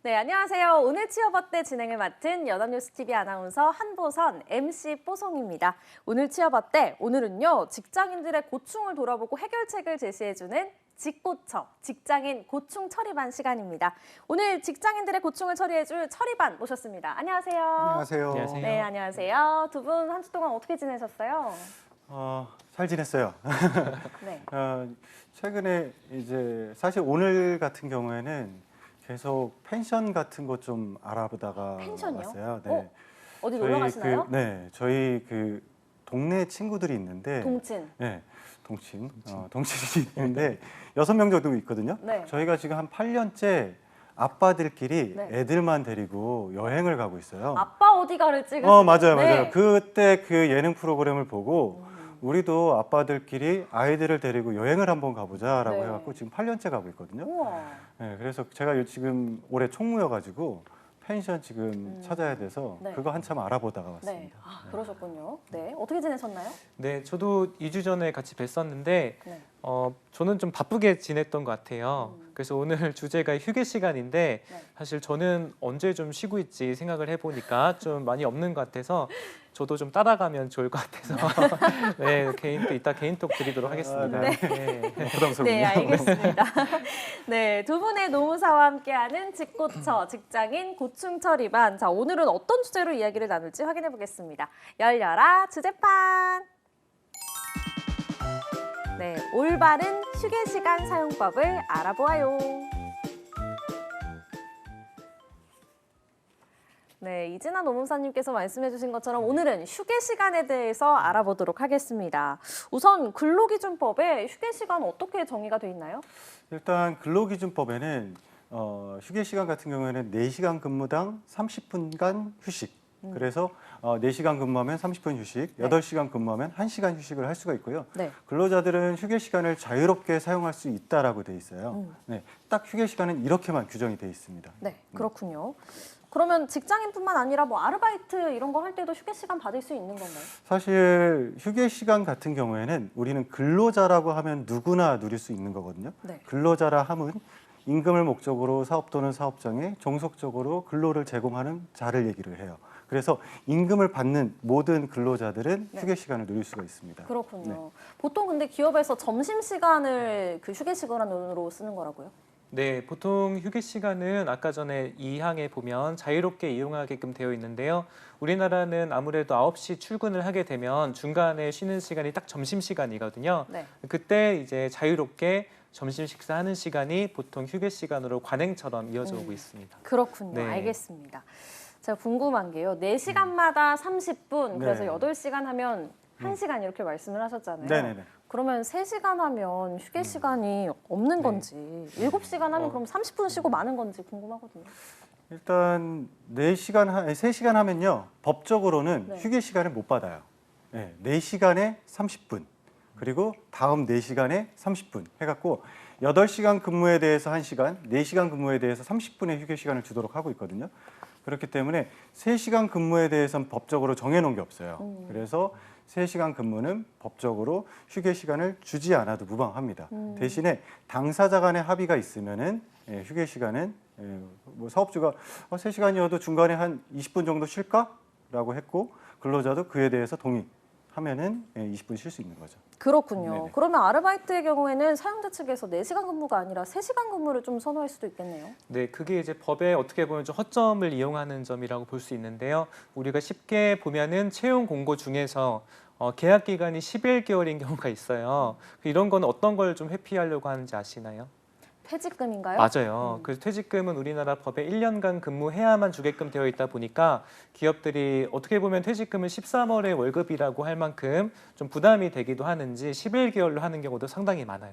네, 안녕하세요. 오늘 취업 어때 진행을 맡은 연합뉴스TV 아나운서 한보선, MC 뽀송입니다. 오늘 취업 어때? 오늘은요, 직장인들의 고충을 돌아보고 해결책을 제시해주는 직고처, 직장인 고충 처리반 시간입니다. 오늘 직장인들의 고충을 처리해줄 처리반 모셨습니다. 안녕하세요. 안녕하세요. 안녕하세요. 네, 안녕하세요. 두 분 한 주 동안 어떻게 지내셨어요? 잘 지냈어요. 네. 최근에 이제 사실 오늘 같은 경우에는 계속 펜션 같은 거 좀 알아보다가 펜션이요? 왔어요. 네. 어디 놀러 가시나요? 저희 동네 친구들이 있는데 동친. 네, 동친이 있는데 6명 정도 있거든요. 네. 저희가 지금 한 8년째 아빠들끼리 네. 애들만 데리고 여행을 가고 있어요. 아빠 어디 가를 찍으시죠? 맞아요, 네. 맞아요. 그때 그 예능 프로그램을 보고 우리도 아빠들끼리 아이들을 데리고 여행을 한번 가보자라고 네. 해갖고 지금 8년째 가고 있거든요. 우와. 네, 그래서 제가 지금 올해 총무여가지고 펜션 지금 찾아야 돼서 네. 그거 한참 알아보다가 네. 왔습니다. 그러셨군요. 네. 어떻게 지내셨나요? 네, 저도 2주 전에 같이 뵀었는데 네. 저는 좀 바쁘게 지냈던 것 같아요. 그래서 오늘 주제가 휴게 시간인데 네. 사실 저는 언제 좀 쉬고 있지 생각을 해보니까 좀 많이 없는 것 같아서 저도 좀 따라가면 좋을 것 같아서 네, 이따 개인톡 드리도록 하겠습니다. 네. 부담스럽군요. 네, 알겠습니다. 네, 두 분의 노무사와 함께하는 직고처, 직장인 고충 처리반. 자, 오늘은 어떤 주제로 이야기를 나눌지 확인해 보겠습니다. 열려라 주제판. 네, 올바른 휴게 시간 사용법을 알아보아요. 네, 이진아 노무사님께서 말씀해주신 것처럼 오늘은 휴게 시간에 대해서 알아보도록 하겠습니다. 우선 근로기준법에 휴게 시간 어떻게 정의가 돼 있나요? 일단 근로기준법에는 휴게 시간 같은 경우에는 4시간 근무당 30분간 휴식. 그래서 4시간 근무하면 30분 휴식, 네. 8시간 근무하면 1시간 휴식을 할 수가 있고요. 네. 근로자들은 휴게 시간을 자유롭게 사용할 수 있다라고 돼 있어요. 네, 딱 휴게 시간은 이렇게만 규정이 돼 있습니다. 네, 그렇군요. 그러면 직장인뿐만 아니라 뭐 아르바이트 이런 거 할 때도 휴게 시간 받을 수 있는 건가요? 사실 휴게 시간 같은 경우에는 우리는 근로자라고 하면 누구나 누릴 수 있는 거거든요. 네. 근로자라 함은 임금을 목적으로 사업 또는 사업장에 종속적으로 근로를 제공하는 자를 얘기를 해요. 그래서 임금을 받는 모든 근로자들은 네. 휴게 시간을 누릴 수가 있습니다. 그렇군요. 보통 근데 기업에서 점심 시간을 그 휴게 시간으로 쓰는 거라고요? 네, 보통 휴게 시간은 아까 전에 2항에 보면 자유롭게 이용하게끔 되어 있는데요. 우리나라는 아무래도 9시 출근을 하게 되면 중간에 쉬는 시간이 딱 점심시간이거든요. 네. 그때 이제 자유롭게 점심 식사하는 시간이 보통 휴게 시간으로 관행처럼 이어져 오고 있습니다. 그렇군요. 네. 알겠습니다. 제가 궁금한 게요. 4시간마다 30분, 그래서 네. 8시간 하면 1시간 이렇게 말씀을 하셨잖아요. 네네네. 그러면 3시간 하면 휴게 시간이 없는 네. 건지, 7시간 하면 그럼 30분 쉬고 마는 건지 궁금하거든요. 일단 3시간 하면요. 법적으로는 네. 휴게 시간을 못 받아요. 네, 4시간에 30분. 그리고 다음 4시간에 30분 해갖고 8시간 근무에 대해서 1시간, 4시간 근무에 대해서 30분의 휴게 시간을 주도록 하고 있거든요. 그렇기 때문에 3시간 근무에 대해서는 법적으로 정해놓은 게 없어요. 그래서 3시간 근무는 법적으로 휴게 시간을 주지 않아도 무방합니다. 대신에 당사자 간의 합의가 있으면은 휴게 시간은 뭐 사업주가 3시간이어도 중간에 한 20분 정도 쉴까?라고 했고 근로자도 그에 대해서 동의하면은 20분 쉴 수 있는 거죠. 그렇군요. 네네. 그러면 아르바이트의 경우에는 사용자 측에서 4시간 근무가 아니라 3시간 근무를 좀 선호할 수도 있겠네요. 네, 그게 이제 법에 어떻게 보면 좀 허점을 이용하는 점이라고 볼 수 있는데요. 우리가 쉽게 보면은 채용 공고 중에서 계약 기간이 11개월인 경우가 있어요. 이런 건 어떤 걸 좀 회피하려고 하는지 아시나요? 퇴직금인가요? 맞아요. 그래서 퇴직금은 우리나라 법에 1년간 근무해야만 주게끔 되어 있다 보니까 기업들이 어떻게 보면 퇴직금을 13월의 월급이라고 할 만큼 좀 부담이 되기도 하는지 11개월로 하는 경우도 상당히 많아요.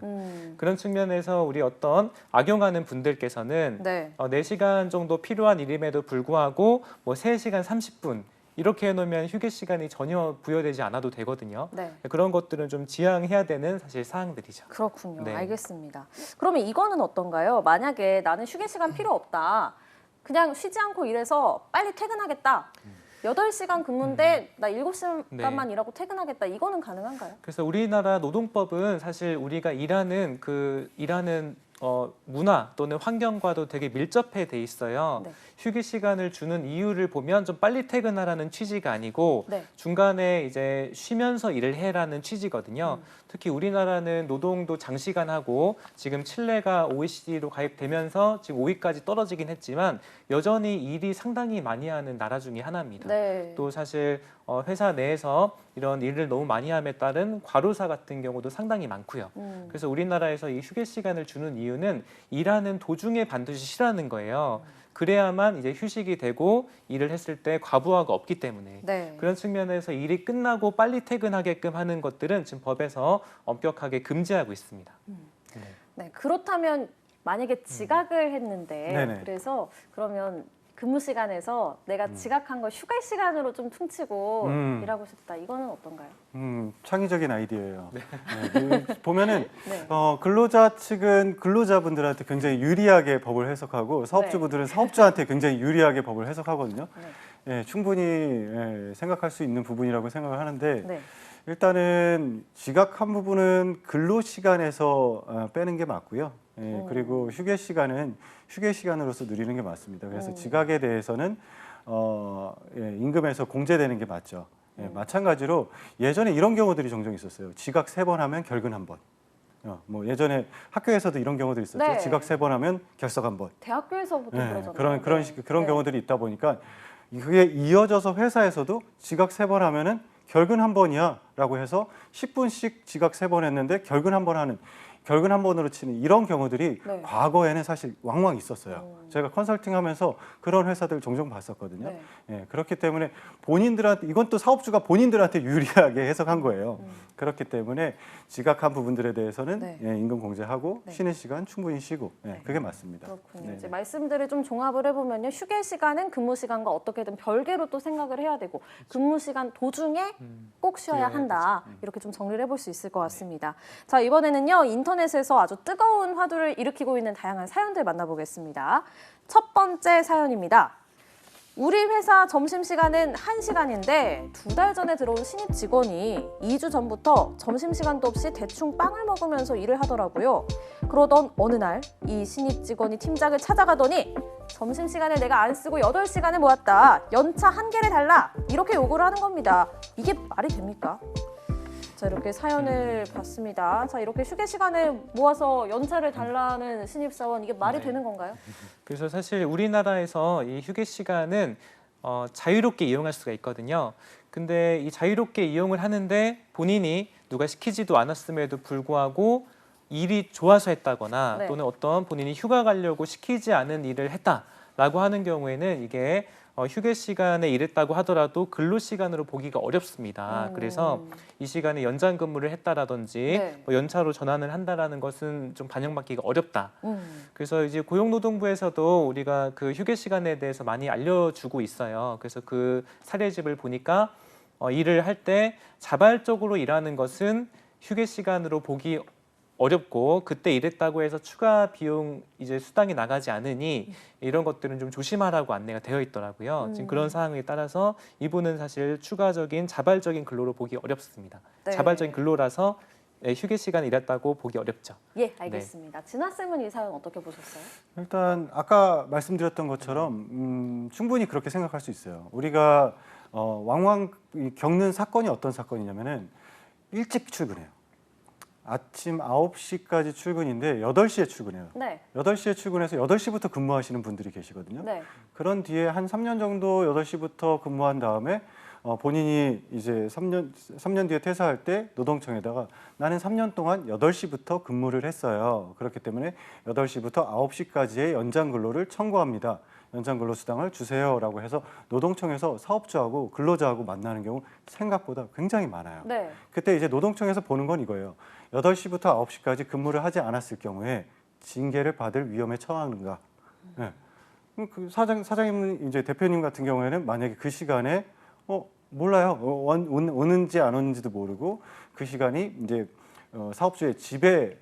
그런 측면에서 우리 어떤 악용하는 분들께서는 네. 4시간 정도 필요한 일임에도 불구하고 뭐 3시간 30분 이렇게 해놓으면 휴게 시간이 전혀 부여되지 않아도 되거든요. 네. 그런 것들은 좀 지양해야 되는 사실 사항들이죠. 그렇군요. 네. 알겠습니다. 그러면 이거는 어떤가요? 만약에 나는 휴게 시간 필요 없다. 그냥 쉬지 않고 일해서 빨리 퇴근하겠다. 8시간 근무인데 나 7시간만 네. 일하고 퇴근하겠다. 이거는 가능한가요? 그래서 우리나라 노동법은 사실 우리가 일하는 문화 또는 환경과도 되게 밀접해 돼 있어요. 네. 휴게 시간을 주는 이유를 보면 좀 빨리 퇴근하라는 취지가 아니고 네. 중간에 이제 쉬면서 일을 해라는 취지거든요. 특히 우리나라는 노동도 장시간 하고 지금 칠레가 OECD로 가입되면서 지금 5위까지 떨어지긴 했지만 여전히 일이 상당히 많이 하는 나라 중에 하나입니다. 네. 또 사실 회사 내에서 이런 일을 너무 많이 함에 따른 과로사 같은 경우도 상당히 많고요. 그래서 우리나라에서 이 휴게 시간을 주는 이유는 일하는 도중에 반드시 쉬라는 거예요. 그래야만 이제 휴식이 되고 일을 했을 때 과부하가 없기 때문에 네. 그런 측면에서 일이 끝나고 빨리 퇴근하게끔 하는 것들은 지금 법에서 엄격하게 금지하고 있습니다. 네, 그렇다면 만약에 지각을 했는데 네네. 그래서 그러면 근무 시간에서 내가 지각한 걸 휴가 시간으로 좀 퉁치고 일하고 싶다. 이거는 어떤가요? 창의적인 아이디어예요. 네, 보면은 네. 근로자 측은 근로자분들한테 굉장히 유리하게 법을 해석하고 사업주분들은 사업주한테 굉장히 유리하게 법을 해석하거든요. 네. 예, 충분히 생각할 수 있는 부분이라고 생각을 하는데 네. 일단은 지각한 부분은 근로 시간에서 빼는 게 맞고요. 그리고 휴게 시간은 휴게 시간으로서 누리는 게 맞습니다. 그래서 지각에 대해서는 임금에서 공제되는 게 맞죠. 마찬가지로 예전에 이런 경우들이 종종 있었어요. 지각 3번 하면 결근 1번. 뭐 예전에 학교에서도 이런 경우들이 있었죠. 네. 지각 3번 하면 결석 1번. 대학교에서부터 그러잖아요. 그런 네. 경우들이 있다 보니까 그게 이어져서 회사에서도 지각 3번 하면은 결근 1번이야라고 해서 10분씩 지각 3번 했는데 결근 1번 하는 결근 1번으로 치는 이런 경우들이 네. 과거에는 사실 왕왕 있었어요. 제가 컨설팅하면서 그런 회사들 종종 봤었거든요. 네. 예, 그렇기 때문에 본인들한테 이건 또 사업주가 본인들한테 유리하게 해석한 거예요. 그렇기 때문에 지각한 부분들에 대해서는 네. 임금 공제하고 네. 쉬는 시간 충분히 쉬고 그게 맞습니다. 그렇군요. 네, 이제 네. 말씀들을 좀 종합을 해보면요. 휴게 시간은 근무 시간과 어떻게든 별개로 또 생각을 해야 되고 근무 시간 도중에 꼭 쉬어야 한다. 이렇게 좀 정리를 해볼 수 있을 것 같습니다. 자, 이번에는요. 인터넷에서 아주 뜨거운 화두를 일으키고 있는 다양한 사연들 만나보겠습니다. 첫 번째 사연입니다. 우리 회사 점심시간은 1시간인데 2달 전에 들어온 신입 직원이 2주 전부터 점심시간도 없이 대충 빵을 먹으면서 일을 하더라고요. 그러던 어느 날 이 신입 직원이 팀장을 찾아가더니 점심시간에 내가 안 쓰고 8시간을 모았다. 연차 1개를 달라. 이렇게 요구를 하는 겁니다. 이게 말이 됩니까? 자, 이렇게 사연을 봤습니다. 자, 이렇게 휴게 시간을 모아서 연차를 달라는 신입사원, 이게 말이 네. 되는 건가요? 그래서 사실 우리나라에서 이 휴게 시간은 자유롭게 이용할 수가 있거든요. 근데 이 자유롭게 이용을 하는데 본인이 누가 시키지도 않았음에도 불구하고 일이 좋아서 했다거나 네. 또는 어떤 본인이 휴가 가려고 시키지 않은 일을 했다라고 하는 경우에는 이게 휴게 시간에 일했다고 하더라도 근로 시간으로 보기가 어렵습니다. 그래서 이 시간에 연장 근무를 했다라든지 네. 뭐 연차로 전환을 한다라는 것은 좀 반영받기가 어렵다. 그래서 이제 고용노동부에서도 우리가 그 휴게 시간에 대해서 많이 알려주고 있어요. 그래서 그 사례집을 보니까 일을 할 때 자발적으로 일하는 것은 휴게 시간으로 보기 어렵고 그때 일했다고 해서 추가 비용 이제 수당이 나가지 않으니 이런 것들은 좀 조심하라고 안내가 되어 있더라고요. 지금 그런 상황에 따라서 이분은 사실 추가적인 자발적인 근로로 보기 어렵습니다. 네. 자발적인 근로라서 휴게 시간에 일했다고 보기 어렵죠. 예, 알겠습니다. 진아 쌤은 이 사연 어떻게 보셨어요? 일단 아까 말씀드렸던 것처럼 충분히 그렇게 생각할 수 있어요. 우리가 왕왕 겪는 사건이 어떤 사건이냐면은 일찍 출근해요. 아침 9시까지 출근인데 8시에 출근해요. 네. 8시에 출근해서 8시부터 근무하시는 분들이 계시거든요. 네. 그런 뒤에 한 3년 정도 8시부터 근무한 다음에 본인이 이제 3년 뒤에 퇴사할 때 노동청에다가 나는 3년 동안 8시부터 근무를 했어요. 그렇기 때문에 8시부터 9시까지의 연장 근로를 청구합니다. 연장 근로 수당을 주세요라고 해서 노동청에서 사업주하고 근로자하고 만나는 경우 생각보다 굉장히 많아요. 네. 그때 이제 노동청에서 보는 건 이거예요. 8시부터 9시까지 근무를 하지 않았을 경우에 징계를 받을 위험에 처하는가. 네. 그 사장님 이제 대표님 같은 경우에는 만약에 그 시간에 몰라요. 오는지 안 오는지도 모르고 그 시간이 이제 사업주의 지배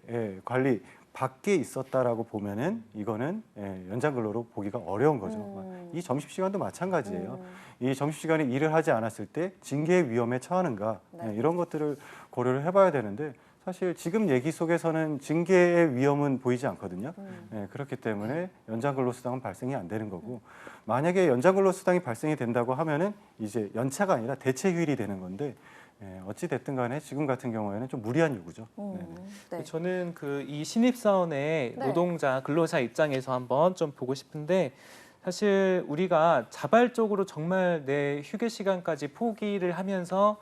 관리 밖에 있었다라고 보면은 이거는 연장 근로로 보기가 어려운 거죠. 이 점심 시간도 마찬가지예요. 이 점심 시간에 일을 하지 않았을 때 징계 위험에 처하는가 네. 이런 것들을 고려를 해봐야 되는데 사실 지금 얘기 속에서는 징계의 위험은 보이지 않거든요. 그렇기 때문에 연장 근로수당은 발생이 안 되는 거고 만약에 연장 근로수당이 발생이 된다고 하면은 이제 연차가 아니라 대체 휴일이 되는 건데 어찌 됐든 간에 지금 같은 경우에는 좀 무리한 요구죠. 네. 저는 그 이 신입사원의 네. 노동자, 근로자 입장에서 한번 좀 보고 싶은데 사실 우리가 자발적으로 정말 내 휴게 시간까지 포기를 하면서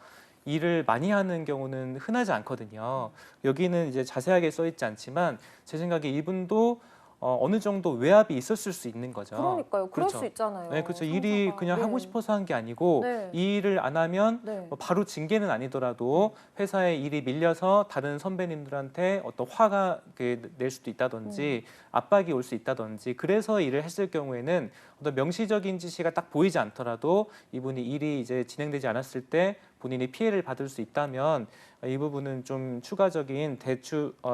일을 많이 하는 경우는 흔하지 않거든요. 여기는 이제 자세하게 써 있지 않지만 제 생각에 이분도 어느 정도 외압이 있었을 수 있는 거죠. 그러니까요. 그럴 그렇죠. 수 있잖아요. 네, 그렇죠. 일이 상사가. 그냥 네. 하고 싶어서 한 게 아니고 네. 이 일을 안 하면 네. 뭐 바로 징계는 아니더라도 회사에 일이 밀려서 다른 선배님들한테 어떤 화가 낼 수도 있다든지 압박이 올 수 있다든지 그래서 일을 했을 경우에는 어떤 명시적인 지시가 딱 보이지 않더라도 이분이 일이 이제 진행되지 않았을 때 본인이 피해를 받을 수 있다면 이 부분은 좀 추가적인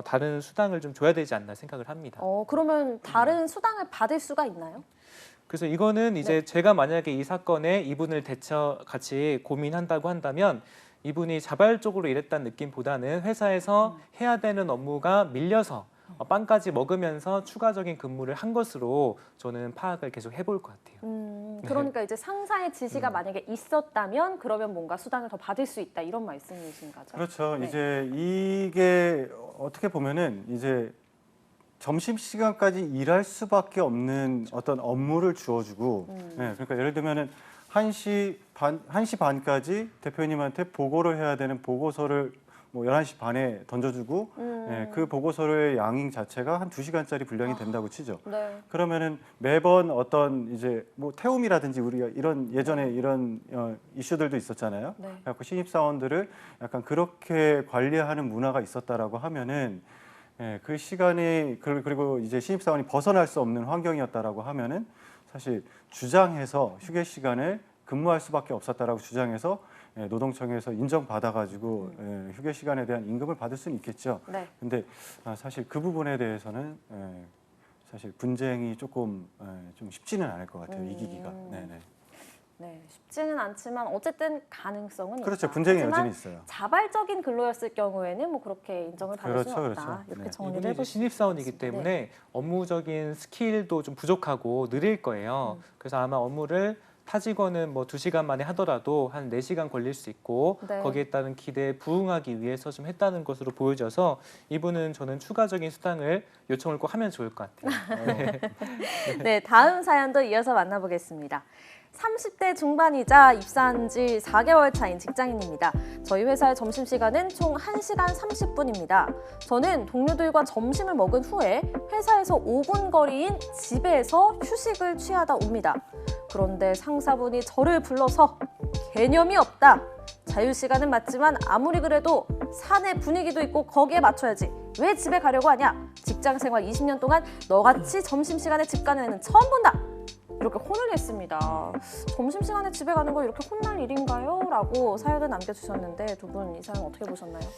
다른 수당을 좀 줘야 되지 않나 생각을 합니다. 그러면 다른 수당을 받을 수가 있나요? 그래서 이거는 이제 제가 만약에 이 사건에 이분을 같이 고민한다고 한다면 이분이 자발적으로 일했다는 느낌보다는 회사에서 해야 되는 업무가 밀려서 빵까지 먹으면서 추가적인 근무를 한 것으로 저는 파악을 계속 해볼 것 같아요. 그러니까 이제 상사의 지시가 만약에 있었다면 그러면 뭔가 수당을 더 받을 수 있다 이런 말씀이신 거죠? 그렇죠. 네. 이제 이게 어떻게 보면은 이제 점심 시간까지 일할 수밖에 없는 어떤 업무를 주어주고, 그러니까 예를 들면은 1시 반까지 대표님한테 보고를 해야 되는 보고서를 뭐 11시 반에 던져주고, 그 보고서의 양인 자체가 한 2시간짜리 분량이 된다고 치죠. 네. 그러면은 매번 어떤 이제 뭐 태움이라든지 우리가 이런 예전에 이런 이슈들도 있었잖아요. 네. 그래서 신입사원들을 약간 그렇게 관리하는 문화가 있었다라고 하면은 그 시간이 그리고 이제 신입사원이 벗어날 수 없는 환경이었다라고 하면은 사실 주장해서 휴게 시간을 근무할 수밖에 없었다라고 주장해서 노동청에서 인정받아가지고 휴게 시간에 대한 임금을 받을 수는 있겠죠. 네. 근데 사실 그 부분에 대해서는 사실 분쟁이 조금 좀 쉽지는 않을 것 같아요. 이기기가. 네네. 네, 쉽지는 않지만 어쨌든 가능성은 그렇죠. 있다. 분쟁의 하지만 여지는 있어요. 자발적인 근로였을 경우에는 뭐 그렇게 인정을 받을 그렇죠, 수는 없다. 그렇죠. 이렇게 네. 정리를 이분이 해볼 이제 수 신입사원이기 있습니다. 때문에 네. 업무적인 스킬도 좀 부족하고 느릴 거예요. 그래서 아마 업무를 타 직원은 뭐 2시간 만에 하더라도 한 4시간 걸릴 수 있고 네. 거기에 따른 기대에 부응하기 위해서 좀 했다는 것으로 보여져서 이분은 저는 추가적인 수당을 요청을 꼭 하면 좋을 것 같아요. 네, 다음 사연도 이어서 만나보겠습니다. 30대 중반이자 입사한 지 4개월 차인 직장인입니다. 저희 회사의 점심시간은 총 1시간 30분입니다. 저는 동료들과 점심을 먹은 후에 회사에서 5분 거리인 집에서 휴식을 취하다 옵니다. 그런데 상사분이 저를 불러서 개념이 없다. 자유시간은 맞지만 아무리 그래도 사내 분위기도 있고 거기에 맞춰야지. 왜 집에 가려고 하냐? 직장생활 20년 동안 너같이 점심시간에 집 가는 애는 처음 본다. 이렇게 혼을 냈습니다. 점심시간에 집에 가는 거 이렇게 혼날 일인가요? 라고 사연을 남겨주셨는데 두 분 이 사연 어떻게 보셨나요?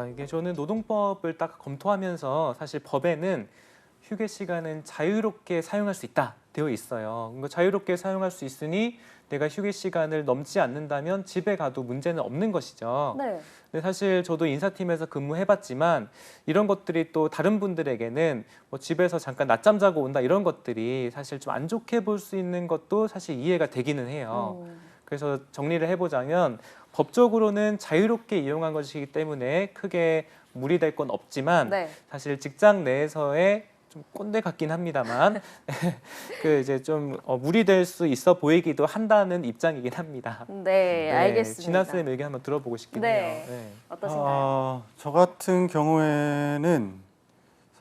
이게 저는 노동법을 딱 검토하면서 사실 법에는 휴게 시간은 자유롭게 사용할 수 있다 되어 있어요. 그러니까 자유롭게 사용할 수 있으니 내가 휴게 시간을 넘지 않는다면 집에 가도 문제는 없는 것이죠. 네. 근데 사실 저도 인사팀에서 근무해봤지만 이런 것들이 또 다른 분들에게는 뭐 집에서 잠깐 낮잠 자고 온다 이런 것들이 사실 좀 안 좋게 볼 수 있는 것도 사실 이해가 되기는 해요. 그래서 정리를 해보자면 법적으로는 자유롭게 이용한 것이기 때문에 크게 무리될 건 없지만 네. 사실 직장 내에서의 좀 꼰대 같긴 합니다만 그 이제 좀 무리될 수 있어 보이기도 한다는 입장이긴 합니다. 네, 알겠습니다. 진아 쌤 의견 한번 들어보고 싶긴 네. 해요. 네. 어떠신가요? 저 같은 경우에는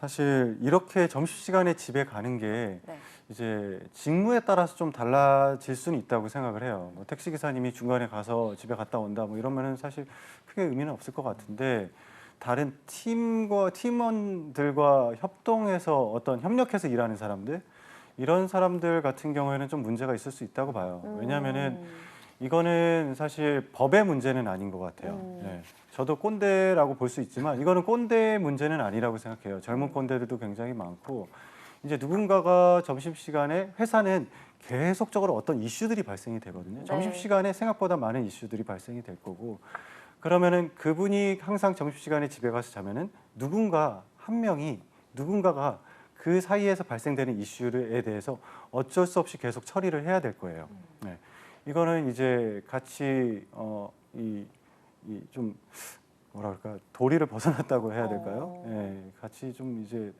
사실 이렇게 점심시간에 집에 가는 게 네. 이제 직무에 따라서 좀 달라질 수는 있다고 생각을 해요. 뭐 택시기사님이 중간에 가서 집에 갔다 온다 뭐 이러면은 사실 크게 의미는 없을 것 같은데 다른 팀원들과 협동해서 어떤 협력해서 일하는 사람들 이런 사람들 같은 경우에는 좀 문제가 있을 수 있다고 봐요. 왜냐하면은 이거는 사실 법의 문제는 아닌 것 같아요. 네. 저도 꼰대라고 볼 수 있지만 이거는 꼰대 문제는 아니라고 생각해요. 젊은 꼰대들도 굉장히 많고 이제 누군가가 점심시간에 회사는 계속적으로 어떤 이슈들이 발생이 되거든요. 네. 점심시간에 생각보다 많은 이슈들이 발생이 될 거고 그러면은 그분이 항상 점심시간에 집에 가서 자면은 누군가가 그 사이에서 발생되는 이슈에 대해서 어쩔 수 없이 계속 처리를 해야 될 거예요. 네. 이거는 이제 같이 좀 뭐라 그럴까 도리를 벗어났다고 해야 될까요? 예, 같이 좀 이제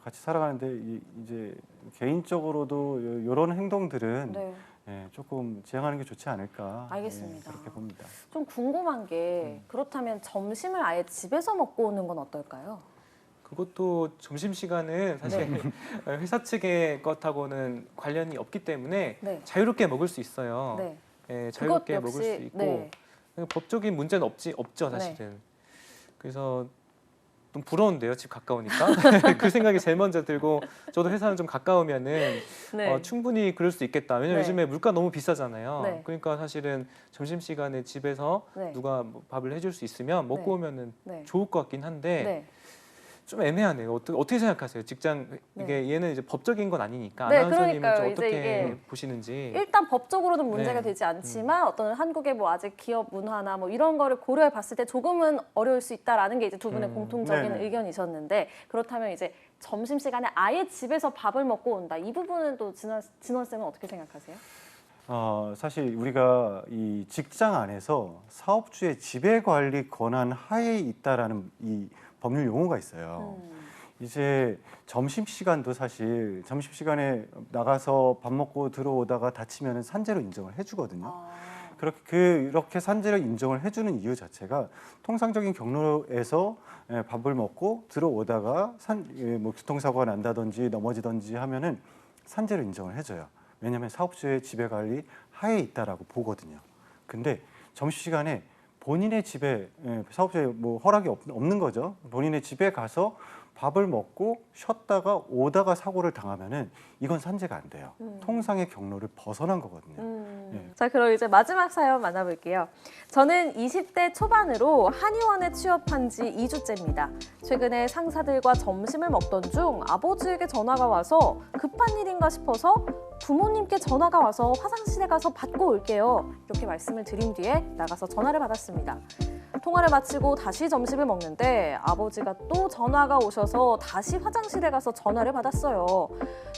같이 살아가는데 이제 개인적으로도 이런 행동들은 네. 예, 조금 지양하는 게 좋지 않을까. 알겠습니다. 예, 그렇게 봅니다. 좀 궁금한 게 그렇다면 점심을 아예 집에서 먹고 오는 건 어떨까요? 그것도 점심시간은 사실 회사 측의 것하고는 관련이 없기 때문에 네. 자유롭게 먹을 수 있어요. 네. 예, 자유롭게 그것 먹을 수 역시, 있고 네. 법적인 문제는 없죠 사실은. 그래서 좀 부러운데요, 집 가까우니까. 그 생각이 제일 먼저 들고 저도 회사는 좀 가까우면은 네. 충분히 그럴 수 있겠다. 왜냐면 네. 요즘에 물가 너무 비싸잖아요. 네. 그러니까 사실은 점심시간에 집에서 네. 누가 뭐 밥을 해줄 수 있으면 먹고 네. 오면은 네. 좋을 것 같긴 한데 네. 좀 애매하네요. 어떻게 생각하세요? 직장 이게 네. 얘는 이제 법적인 건 아니니까 네, 아나운서님은 그러니까요. 좀 이제 어떻게 이게 보시는지. 일단 법적으로는 문제가 네. 되지 않지만 어떤 한국의 뭐 아직 기업 문화나 뭐 이런 거를 고려해 봤을 때 조금은 어려울 수 있다라는 게 이제 두 분의 공통적인 네네. 의견이셨는데 그렇다면 이제 점심 시간에 아예 집에서 밥을 먹고 온다. 이 부분은 또 진원 쌤은 어떻게 생각하세요? 사실 우리가 이 직장 안에서 사업주의 지배 관리 권한 하에 있다라는 이 법률 용어가 있어요. 이제 점심시간도 사실 점심시간에 나가서 밥 먹고 들어오다가 다치면 산재로 인정을 해주거든요. 그렇게 산재로 인정을 해주는 이유 자체가 통상적인 경로에서 밥을 먹고 들어오다가 뭐 교통사고가 난다든지 넘어지든지 하면은 산재로 인정을 해줘요. 왜냐하면 사업주의 지배 관리 하에 있다라고 보거든요. 근데 점심시간에 본인의 집에 사업주의 뭐 허락이 없는 거죠. 본인의 집에 가서 밥을 먹고 쉬었다가 오다가 사고를 당하면은 이건 산재가 안 돼요. 통상의 경로를 벗어난 거거든요. 예. 자, 그럼 이제 마지막 사연 만나볼게요. 저는 20대 초반으로 한의원에 취업한 지 2주째입니다. 최근에 상사들과 점심을 먹던 중 아버지에게 전화가 와서 급한 일인가 싶어서 부모님께 전화가 와서 화장실에 가서 받고 올게요. 이렇게 말씀을 드린 뒤에 나가서 전화를 받았습니다. 통화를 마치고 다시 점심을 먹는데 아버지가 또 전화가 오셔서 다시 화장실에 가서 전화를 받았어요.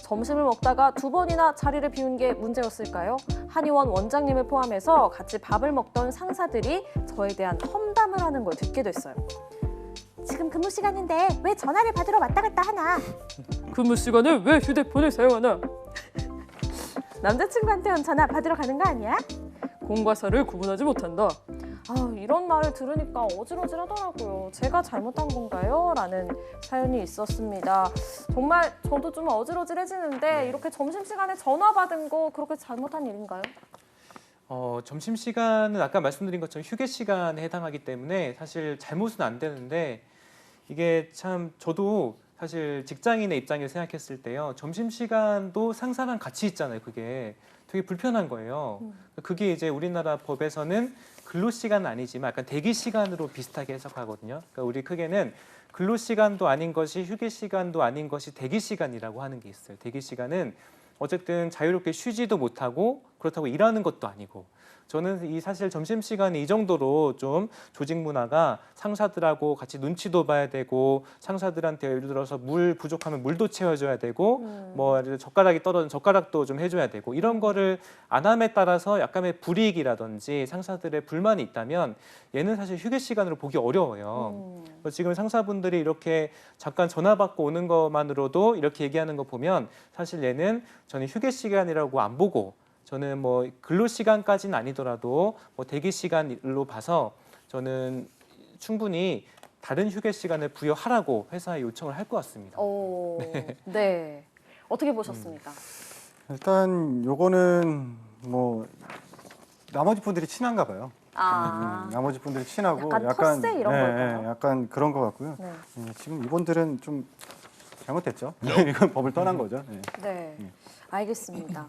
점심을 먹다가 2번이나 자리를 비운 게 문제였을까요? 한의원 원장님을 포함해서 같이 밥을 먹던 상사들이 저에 대한 험담을 하는 걸 듣게 됐어요. 지금 근무 시간인데 왜 전화를 받으러 왔다 갔다 하나? 근무 시간에 왜 휴대폰을 사용하나? 남자친구한테는 전화 받으러 가는 거 아니야? 공과 사를 구분하지 못한다. 이런 말을 들으니까 어질어질하더라고요. 제가 잘못한 건가요? 라는 사연이 있었습니다. 정말 저도 좀 어질어질해지는데 이렇게 점심시간에 전화 받은 거 그렇게 잘못한 일인가요? 점심시간은 아까 말씀드린 것처럼 휴게 시간에 해당하기 때문에 사실 잘못은 안 되는데 이게 참 저도 사실 직장인의 입장에서 생각했을 때요. 점심시간도 상사랑 같이 있잖아요. 그게 되게 불편한 거예요. 그게 이제 우리나라 법에서는 근로시간은 아니지만 약간 대기시간으로 비슷하게 해석하거든요. 그러니까 우리 크게는 근로시간도 아닌 것이 휴게시간도 아닌 것이 대기시간이라고 하는 게 있어요. 대기시간은 어쨌든 자유롭게 쉬지도 못하고 그렇다고 일하는 것도 아니고 저는 이 사실 점심시간이 이 정도로 좀 조직 문화가 상사들하고 같이 눈치도 봐야 되고 상사들한테 예를 들어서 물 부족하면 물도 채워줘야 되고 뭐 젓가락이 떨어진 젓가락도 좀 해줘야 되고 이런 거를 안 함에 따라서 약간의 불이익이라든지 상사들의 불만이 있다면 얘는 사실 휴게 시간으로 보기 어려워요. 지금 상사분들이 이렇게 잠깐 전화 받고 오는 것만으로도 이렇게 얘기하는 거 보면 사실 얘는 저는 휴게 시간이라고 안 보고 저는 뭐 근로 시간까지는 아니더라도 뭐 대기 시간으로 봐서 저는 충분히 다른 휴게 시간을 부여하라고 회사에 요청을 할 것 같습니다. 네. 어떻게 보셨습니까? 일단 요거는 뭐 나머지 분들이 친한가 봐요. 나머지 분들이 친하고 약간 텃세 이런 걸까요? 약간 그런 것 같고요. 네. 지금 이분들은 좀 잘못됐죠. 이건 법을 떠난 거죠. 네. 네. 알겠습니다.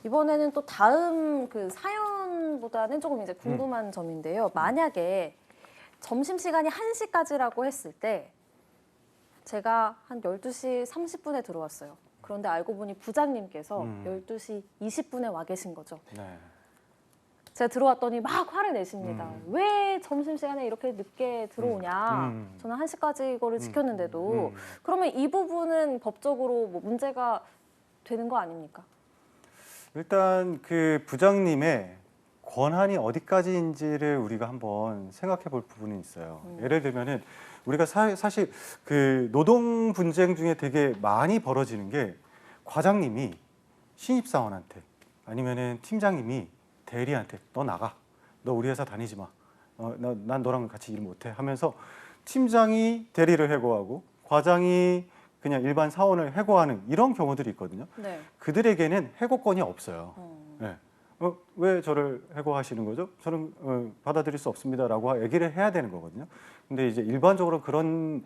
이번에는 또 다음 그 사연보다는 조금 이제 궁금한 점인데요. 만약에 점심시간이 1시까지라고 했을 때 제가 한 12시 30분에 들어왔어요. 그런데 알고 보니 부장님께서 12시 20분에 와 계신 거죠. 네. 제가 들어왔더니 막 화를 내십니다. 왜 점심시간에 이렇게 늦게 들어오냐. 저는 1시까지 이거를 지켰는데도. 그러면 이 부분은 법적으로 뭐 문제가 되는 거 아닙니까? 일단 그 부장님의 권한이 어디까지인지를 우리가 한번 생각해 볼 부분이 있어요. 예를 들면은 우리가 사실 그 노동 분쟁 중에 되게 많이 벌어지는 게 과장님이 신입사원한테 아니면은 팀장님이 대리한테 너 나가, 너 우리 회사 다니지 마, 난 너랑 같이 일 못해 하면서 팀장이 대리를 해고하고 과장이 그냥 일반 사원을 해고하는 이런 경우들이 있거든요. 네. 그들에게는 해고권이 없어요. 네. 왜 저를 해고하시는 거죠? 저는 받아들일 수 없습니다라고 얘기를 해야 되는 거거든요. 근데 이제 일반적으로 그런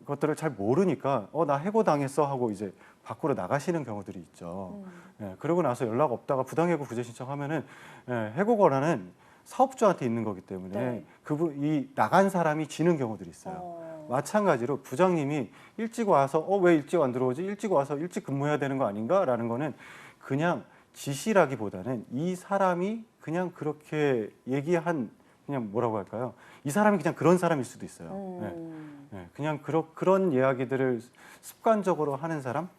것들을 잘 모르니까 나 해고 당했어 하고 이제 밖으로 나가시는 경우들이 있죠. 그러고 나서 연락 없다가 부당해고 구제 신청하면은 해고 권한은 사업주한테 있는 거기 때문에 네. 이 나간 사람이 지는 경우들이 있어요. 마찬가지로 부장님이 일찍 와서 왜 일찍 안 들어오지? 일찍 와서 일찍 근무해야 되는 거 아닌가라는 거는 그냥 지시라기보다는 이 사람이 그냥 그렇게 얘기한 그냥 뭐라고 할까요? 이 사람이 그냥 그런 사람일 수도 있어요. 그냥 그런 이야기들을 습관적으로 하는 사람.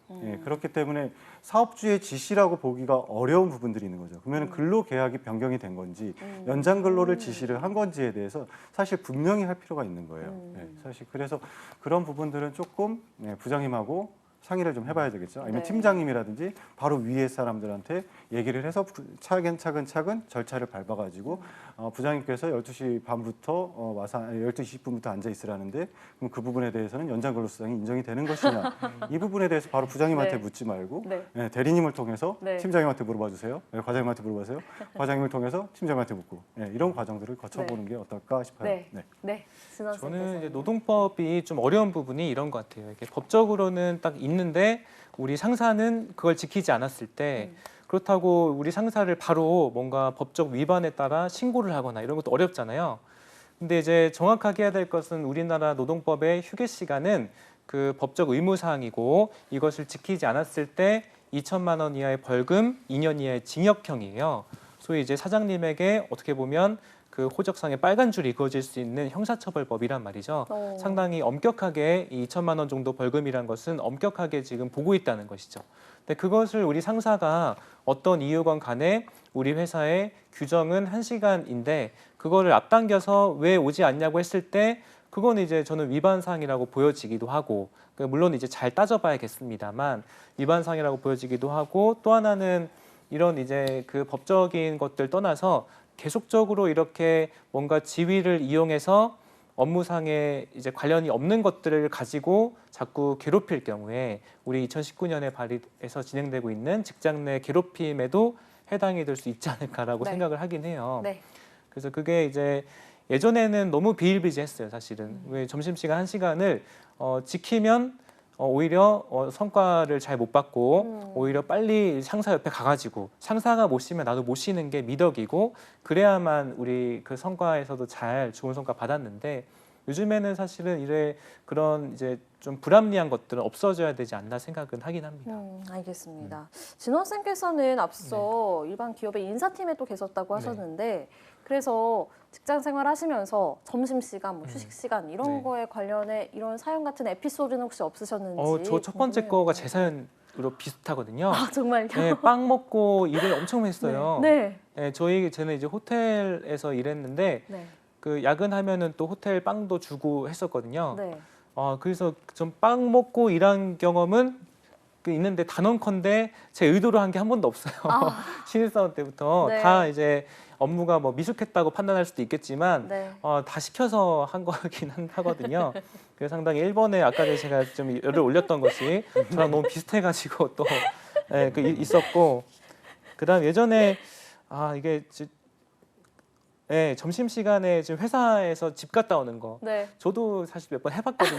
그렇기 때문에 사업주의 지시라고 보기가 어려운 부분들이 있는 거죠. 그러면 근로 계약이 변경이 된 건지 연장 근로를 지시를 한 건지에 대해서 사실 분명히 할 필요가 있는 거예요. 사실 그래서 그런 부분들은 조금 부장님하고 상의를 좀 해봐야 되겠죠. 아니면 네. 팀장님이라든지 바로 위에 사람들한테 얘기를 해서 차근차근 절차를 밟아가지고 부장님께서 12시 반부터 와서 12시 20분부터 앉아 있으라는데 그럼 그 부분에 대해서는 연장 근로수당이 인정이 되는 것이냐 이 부분에 대해서 바로 부장님한테 네. 묻지 말고 네. 대리님을 통해서 네. 팀장님한테 물어봐 주세요. 과장님한테 물어보세요. 과장님을 통해서 팀장님한테 묻고 이런 과정들을 거쳐보는 게 어떨까 싶어요. 네. 네. 진원 저는 이제 쌤께서는. 노동법이 좀 어려운 부분이 이런 것 같아요. 이게 법적으로는 딱 있는데 우리 상사는 그걸 지키지 않았을 때 그렇다고 우리 상사를 바로 뭔가 법적 위반에 따라 신고를 하거나 이런 것도 어렵잖아요. 근데 이제 정확하게 해야 될 것은 우리나라 노동법의 휴게 시간은 그 법적 의무 사항이고 이것을 지키지 않았을 때 2천만 원 이하의 벌금, 2년 이하의 징역형이에요. 소위 이제 사장님에게 어떻게 보면 그 호적상에 빨간 줄이 그어질 수 있는 형사처벌법이란 말이죠. 상당히 엄격하게 이 2천만 원 정도 벌금이란 것은 엄격하게 지금 보고 있다는 것이죠. 근데 그것을 우리 상사가 어떤 이유건 간에 우리 회사의 규정은 1시간인데 그거를 앞당겨서 왜 오지 않냐고 했을 때 그건 이제 저는 위반 사항이라고 보여지기도 하고 물론 이제 잘 따져봐야겠습니다만 위반 사항이라고 보여지기도 하고 또 하나는 이런 이제 그 법적인 것들 떠나서 계속적으로 이렇게 뭔가 지위를 이용해서 업무상에 이제 관련이 없는 것들을 가지고 자꾸 괴롭힐 경우에 우리 2019년에 발의해서 진행되고 있는 직장 내 괴롭힘에도 해당이 될 수 있지 않을까라고 네. 생각을 하긴 해요. 네. 그래서 그게 이제 예전에는 너무 비일비재했어요, 사실은. 왜 점심시간 1시간을 지키면 오히려 성과를 잘 못 받고 오히려 빨리 상사 옆에 가가지고 상사가 못 쉬면 나도 못 쉬는 게 미덕이고 그래야만 우리 그 성과에서도 잘 좋은 성과 받았는데 요즘에는 사실은 이래 그런 이제 좀 불합리한 것들은 없어져야 되지 않나 생각은 하긴 합니다. 알겠습니다. 진원 쌤께서는 앞서 일반 기업의 인사팀에 또 계셨다고 하셨는데 그래서 직장 생활 하시면서 점심시간, 뭐 휴식시간 이런 네. 거에 관련해 이런 사연 같은 에피소드는 혹시 없으셨는지. 저 첫 번째 궁금해요. 거가 제 사연으로 비슷하거든요. 아, 정말요? 네, 빵 먹고 일을 엄청 했어요. 네. 네, 저는 이제 호텔에서 일했는데 네. 그 야근하면은 또 호텔 빵도 주고 했었거든요. 네. 그래서 좀 빵 먹고 일한 경험은 있는데 단언컨대 제 의도로 한 게 한 번도 없어요. 아. 신입사원 때부터 네. 다 이제 업무가 뭐 미숙했다고 판단할 수도 있겠지만 네. 다 시켜서 한 거긴 하거든요. 그래서 상당히 일본에 아까 전에 제가 좀 열을 올렸던 것이 저랑 너무 비슷해가지고 또 있었고 그다음 예전에 이게 점심 시간에 지금 회사에서 집 갔다 오는 거. 네. 저도 사실 몇 번 해봤거든요.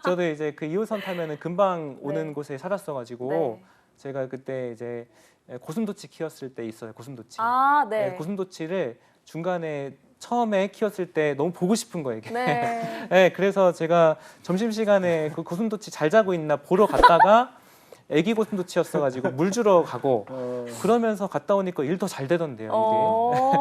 저도 이제 그 2호선 타면은 금방 오는 네. 곳에 살았어가지고 네. 제가 그때 이제 고슴도치 키웠을 때 있어요. 고슴도치. 아, 네. 고슴도치를 중간에 처음에 키웠을 때 너무 보고 싶은 거예요. 이게. 네. 네, 그래서 제가 점심 시간에 그 고슴도치 잘 자고 있나 보러 갔다가 애기 고슴도치였어가지고 물 주러 가고 그러면서 갔다 오니까 일 더 잘 되던데요. 이게.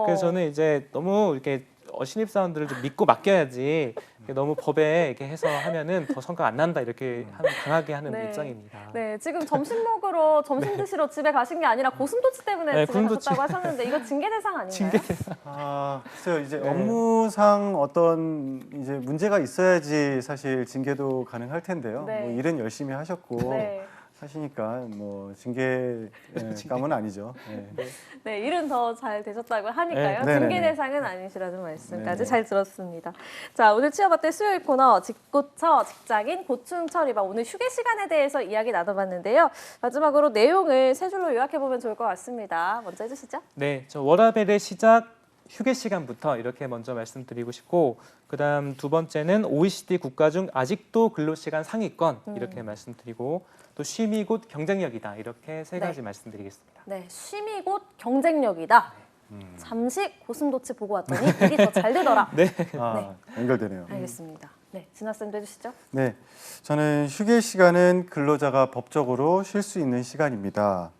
그래서 저는 이제 너무 이렇게 신입사원들을 좀 믿고 맡겨야지 너무 법에 이렇게 해서 하면은 더 성과 안 난다 이렇게 강하게 하는 네. 입장입니다. 네, 지금 점심 먹으러 점심 드시러 집에 가신 게 아니라 고슴도치 때문에 네, 집에 고슴도치. 가셨다고 하셨는데 이거 징계 대상 아닌가요? 글쎄요. 이제 네. 업무상 어떤 이제 문제가 있어야지 사실 징계도 가능할 텐데요. 네. 뭐 일은 열심히 하셨고 네. 하시니까 뭐 징계감은 아니죠. 네. 네, 일은 더 잘 되셨다고 하니까요. 네. 징계 네네네. 대상은 아니시라는 말씀까지 네네. 잘 들었습니다. 자, 오늘 취업어때 수요일 코너 직고처 직장인 고충 처리반 오늘 휴게 시간에 대해서 이야기 나눠봤는데요. 마지막으로 내용을 세 줄로 요약해 보면 좋을 것 같습니다. 먼저 해주시죠. 네, 저 워라밸의 시작 휴게 시간부터 이렇게 먼저 말씀드리고 싶고 그다음 두 번째는 OECD 국가 중 아직도 근로시간 상위권 이렇게 말씀드리고 또 쉼이 곧 경쟁력이다 이렇게 세 가지 말씀드리겠습니다. 네, 쉼이 곧 경쟁력이다. 잠시 고슴도치 보고 왔더니 일이 더 잘 되더라. 네. 연결되네요. 알겠습니다. 네, 진화쌤도 해주시죠. 네, 저는 휴게 시간은 근로자가 법적으로 쉴 수 있는 시간입니다.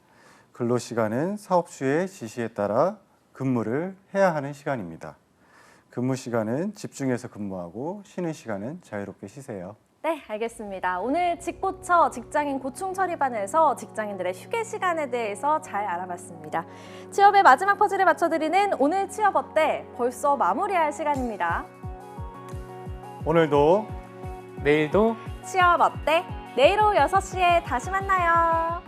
근로 시간은 사업주의 지시에 따라 근무를 해야 하는 시간입니다. 근무 시간은 집중해서 근무하고 쉬는 시간은 자유롭게 쉬세요. 네, 알겠습니다. 오늘 직고처 직장인 고충 처리반에서 직장인들의 휴게 시간에 대해서 잘 알아봤습니다. 취업의 마지막 퍼즐을 맞춰드리는 오늘 취업 어때? 벌써 마무리할 시간입니다. 오늘도 내일도 취업 어때? 내일 오후 6시에 다시 만나요.